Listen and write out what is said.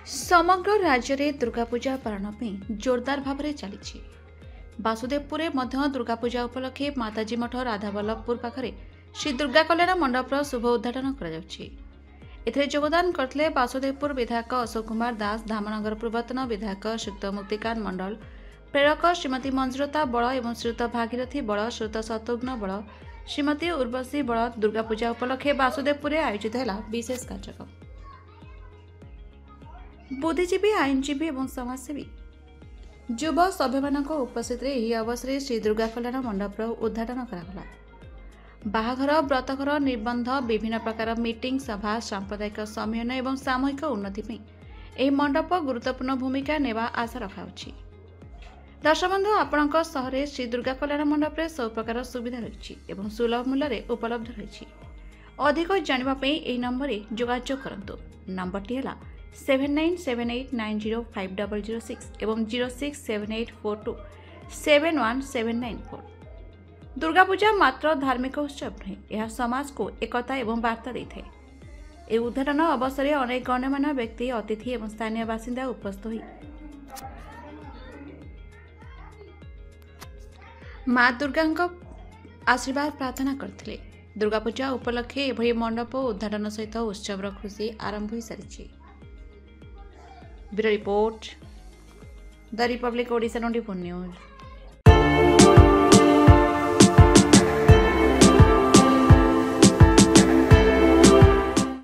समग्र राज्य में दुर्गा पूजा पालन में जोरदार भाव में चली। वासुदेवपुर में दुर्गा पूजा उपलक्षे माताजी मठ राधावल्लभपुर पाखरे श्री दुर्गा कल्याण मंडप शुभ उद्घाटन कर जोगदान करते वासुदेवपुर विधायक अशोक कुमार दास, धामनगर पूर्वतन विधायक श्रीयुक्त मुक्तिकांत मंडल, प्रेरक श्रीमती मंजुलता बड़ और श्रीयुक्त भागीरथी बड़, श्रीयुक्त शत्रुघ्न बड़, श्रीमती उर्वशी बड़। दुर्गा पूजा उपलक्षे वासुदेवपुर आयोजित है विशेष कार्यक्रम। बुद्धिजीवी, आईनजीवी और समाजसेवी युव सभ्य उपस्थित अवसर में श्री दुर्गा कल्याण मंडप उद्घाटन करागला। बाहाघर, व्रतघर, निबंध, विभिन्न प्रकार मीटिंग, सभा, सांप्रदायिक सम्मेलन और सामूहिक उन्नति में यह मंडप गुरुत्वपूर्ण भूमिका नेवा आशा रखाउछि। दर्शक बंधु, आपण सहर श्री दुर्गा कल्याण मंडप में सब प्रकार सुविधा रही और सुलभ मूल्य उपलब्ध रही। अधिक जानापी यह नंबर जोगाजोग करंतु। नंबरटी है 7978905006 एवं 067842717994। दुर्गा पूजा मात्र धार्मिक उत्सव नहीं, यह समाज को एकता एवं वार्ता देता है। यह उद्घाटन अवसर में अनेक गण्यमान्य व्यक्ति, अतिथि और स्थानीय बासिंदा उपस्थित हुई माँ दुर्गा आशीर्वाद प्रार्थना करते। दुर्गा पूजा उपलक्षे एभली मंडप उद्घाटन सहित उत्सव खुशी आरंभ हो सारी। Bureau report, the Republic Odisha 24 news.